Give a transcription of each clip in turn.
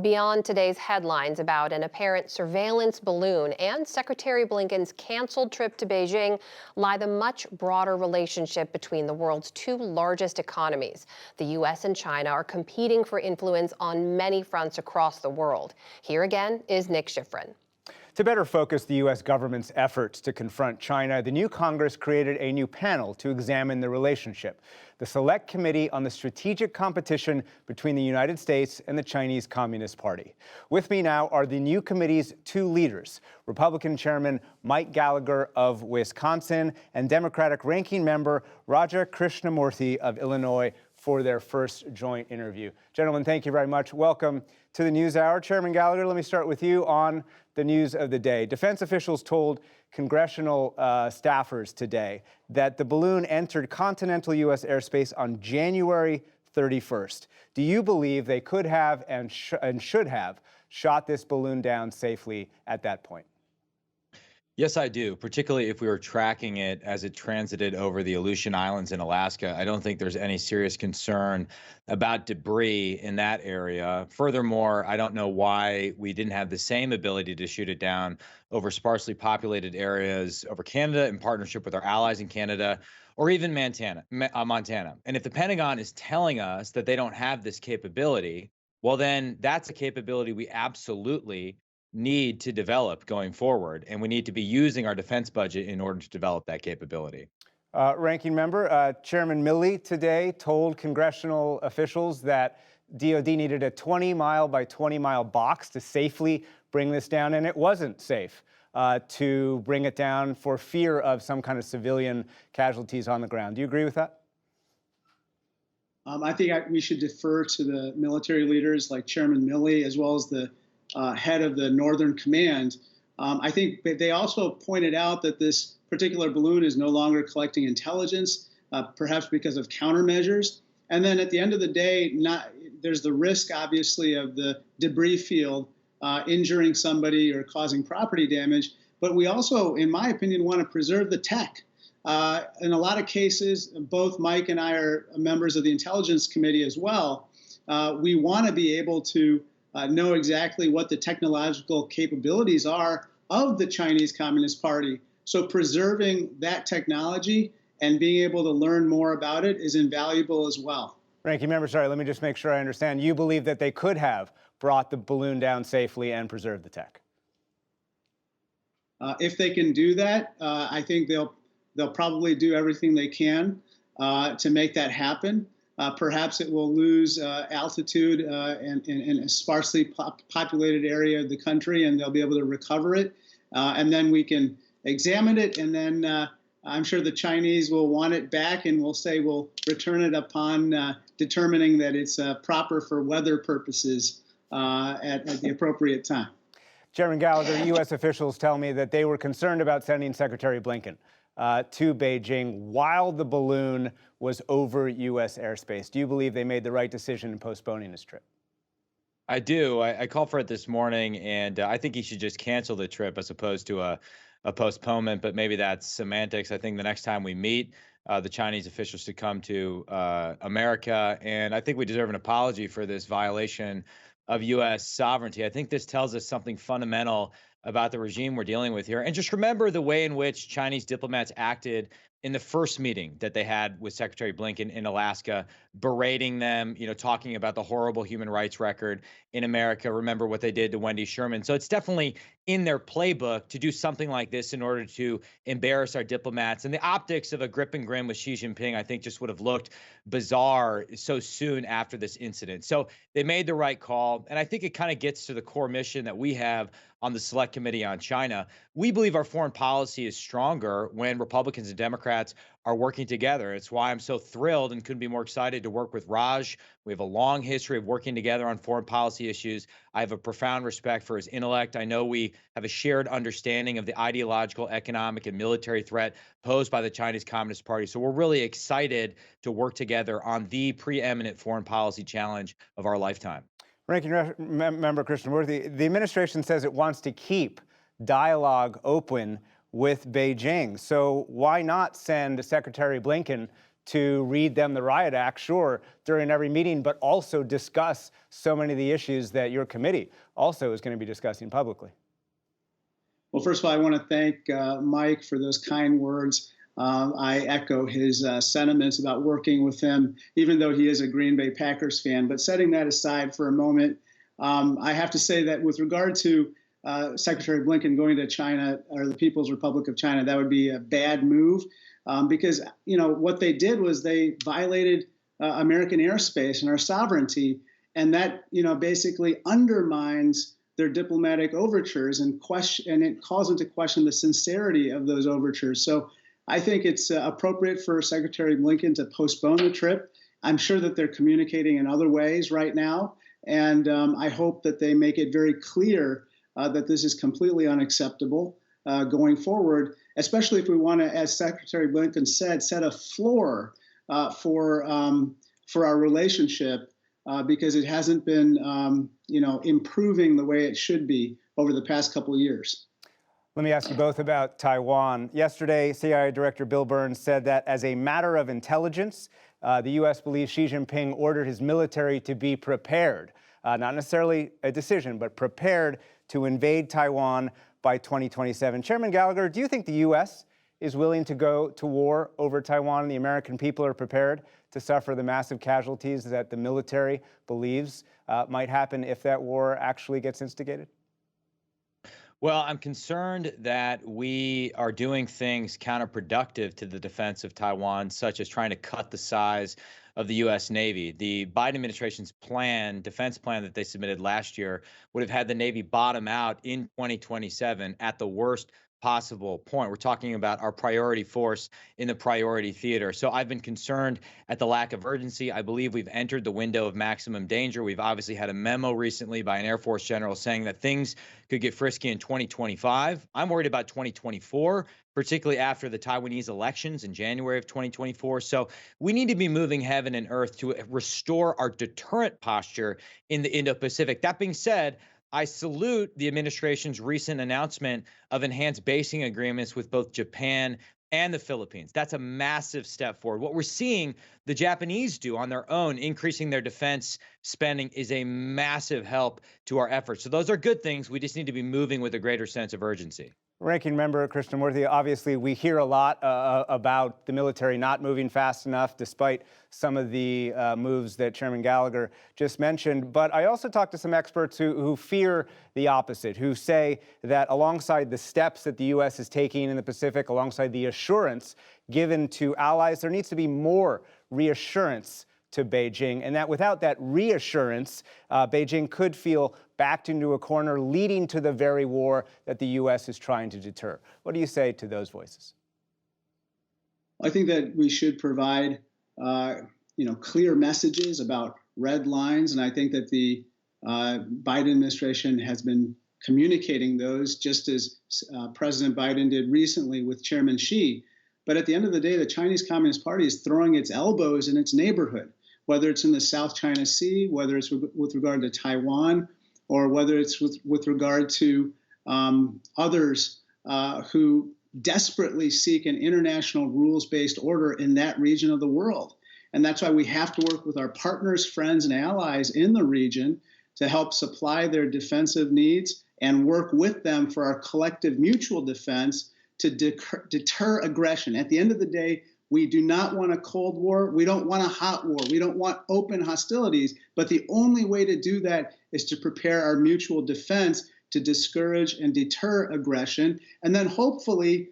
Beyond today's headlines about an apparent surveillance balloon and Secretary Blinken's canceled trip to Beijing lie the much broader relationship between the world's two largest economies. The U.S. and China are competing for influence on many fronts across the world. Here again is Nick Schifrin. To better focus the U.S. government's efforts to confront China, the new Congress created a new panel to examine the relationship, the Select Committee on the Strategic Competition between the United States and the Chinese Communist Party. With me now are the new committee's two leaders, Republican Chairman Mike Gallagher of Wisconsin and Democratic Ranking Member Raja Krishnamoorthi of Illinois, for their first joint interview. Gentlemen, thank you very much. Welcome to the NewsHour. Chairman Gallagher, let me start with you on the news of the day. Defense officials told congressional staffers today that the balloon entered continental U.S. airspace on January 31st. Do you believe they could have and should have shot this balloon down safely at that point? Yes, I do, particularly if we were tracking it as it transited over the Aleutian Islands in Alaska. I don't think there's any serious concern about debris in that area. Furthermore, I don't know why we didn't have the same ability to shoot it down over sparsely populated areas over Canada in partnership with our allies in Canada, or even Montana. And if the Pentagon is telling us that they don't have this capability, well, then that's a capability we absolutely need to develop going forward, and we need to be using our defense budget in order to develop that capability. Ranking Member, Chairman Milley today told congressional officials that DOD needed a 20-mile by 20-mile box to safely bring this down, and it wasn't safe to bring it down for fear of some kind of civilian casualties on the ground. Do you agree with that? I think we should defer to the military leaders like Chairman Milley, as well as the head of the Northern Command. I think they also pointed out that this particular balloon is no longer collecting intelligence, perhaps because of countermeasures. And then at the end of the day, there's the risk, obviously, of the debris field injuring somebody or causing property damage. But we also, in my opinion, want to preserve the tech. In a lot of cases, both Mike and I are members of the Intelligence Committee as well. We want to be able to know exactly what the technological capabilities are of the Chinese Communist Party. So preserving that technology and being able to learn more about it is invaluable as well. Ranking Member, sorry, let me just make sure I understand. You believe that they could have brought the balloon down safely and preserved the tech? If they can do that, I think they'll probably do everything they can to make that happen. Perhaps it will lose altitude in a sparsely populated area of the country, and they'll be able to recover it. And then we can examine it, and then I'm sure the Chinese will want it back, and we'll say we'll return it upon determining that it's proper for weather purposes at the appropriate time. Chairman Gallagher, U.S. officials tell me that they were concerned about sending Secretary Blinken to Beijing while the balloon was over U.S. airspace. Do you believe they made the right decision in postponing his trip? I do. I called for it this morning, and I think he should just cancel the trip as opposed to a postponement, but maybe that's semantics. I think the next time we meet, the Chinese officials should come to America, and I think we deserve an apology for this violation of U.S. sovereignty. I think this tells us something fundamental about the regime we're dealing with here. And just remember the way in which Chinese diplomats acted in the first meeting that they had with Secretary Blinken in Alaska, berating them, talking about the horrible human rights record in America. Remember what they did to Wendy Sherman. So it's definitely in their playbook to do something like this in order to embarrass our diplomats. And the optics of a grip and grin with Xi Jinping, I think, just would have looked bizarre so soon after this incident. So they made the right call. And I think it kind of gets to the core mission that we have on the Select Committee on China. We believe our foreign policy is stronger when Republicans and Democrats are working together. It's why I'm so thrilled and couldn't be more excited to work with Raj. We have a long history of working together on foreign policy issues. I have a profound respect for his intellect. I know we have a shared understanding of the ideological, economic, and military threat posed by the Chinese Communist Party. So we're really excited to work together on the preeminent foreign policy challenge of our lifetime. Ranking Member Krishnamoorthi, the administration says it wants to keep dialogue open with Beijing. So why not send Secretary Blinken to read them the riot act, sure, during every meeting, but also discuss so many of the issues that your committee also is going to be discussing publicly? Well, first of all, I want to thank Mike for those kind words. I echo his sentiments about working with him, even though he is a Green Bay Packers fan. But setting that aside for a moment, I have to say that with regard to Secretary Blinken going to China or the People's Republic of China, that would be a bad move because, what they did was they violated American airspace and our sovereignty. And that, basically undermines their diplomatic overtures and it calls into question the sincerity of those overtures. So I think it's appropriate for Secretary Blinken to postpone the trip. I'm sure that they're communicating in other ways right now. And I hope that they make it very clear that this is completely unacceptable going forward, especially if we want to, as Secretary Blinken said, set a floor for our relationship because it hasn't been, improving the way it should be over the past couple of years. Let me ask you both about Taiwan. Yesterday, CIA Director Bill Burns said that as a matter of intelligence, the U.S. believes Xi Jinping ordered his military to be prepared, not necessarily a decision, but prepared to invade Taiwan by 2027. Chairman Gallagher, do you think the U.S. is willing to go to war over Taiwan and the American people are prepared to suffer the massive casualties that the military believes might happen if that war actually gets instigated? Well, I'm concerned that we are doing things counterproductive to the defense of Taiwan, such as trying to cut the size of the U.S. Navy. The Biden administration's defense plan that they submitted last year, would have had the Navy bottom out in 2027 at the worst possible point. We're talking about our priority force in the priority theater. So I've been concerned at the lack of urgency. I believe we've entered the window of maximum danger. We've obviously had a memo recently by an Air Force general saying that things could get frisky in 2025. I'm worried about 2024, particularly after the Taiwanese elections in January of 2024. So we need to be moving heaven and earth to restore our deterrent posture in the Indo-Pacific. That being said, I salute the administration's recent announcement of enhanced basing agreements with both Japan and the Philippines. That's a massive step forward. What we're seeing the Japanese do on their own, increasing their defense spending, is a massive help to our efforts. So those are good things. We just need to be moving with a greater sense of urgency. Ranking Member Krishnamurthy, obviously we hear a lot about the military not moving fast enough, despite some of the moves that Chairman Gallagher just mentioned. But I also talked to some experts who fear the opposite, who say that alongside the steps that the U.S. is taking in the Pacific, alongside the assurance given to allies, there needs to be more reassurance to Beijing, and that without that reassurance, Beijing could feel backed into a corner, leading to the very war that the U.S. is trying to deter. What do you say to those voices? I think that we should provide, clear messages about red lines, and I think that the Biden administration has been communicating those, just as President Biden did recently with Chairman Xi. But at the end of the day, the Chinese Communist Party is throwing its elbows in its neighborhood, whether it's in the South China Sea, whether it's with regard to Taiwan, or whether it's with regard to others who desperately seek an international rules-based order in that region of the world. And that's why we have to work with our partners, friends, and allies in the region to help supply their defensive needs and work with them for our collective mutual defense to deter aggression. At the end of the day, we do not want a Cold War. We don't want a hot war. We don't want open hostilities. But the only way to do that is to prepare our mutual defense to discourage and deter aggression, and then hopefully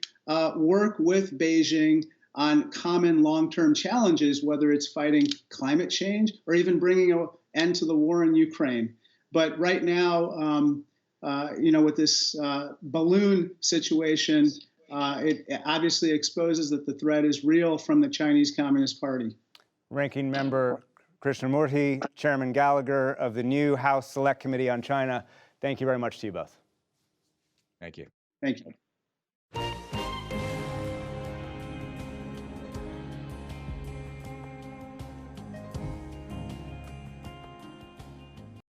work with Beijing on common long-term challenges, whether it's fighting climate change or even bringing an end to the war in Ukraine. But right now, with this balloon situation, it obviously exposes that the threat is real from the Chinese Communist Party. Ranking Member Krishnamurthy, Chairman Gallagher of the new House Select Committee on China, thank you very much to you both. Thank you. Thank you.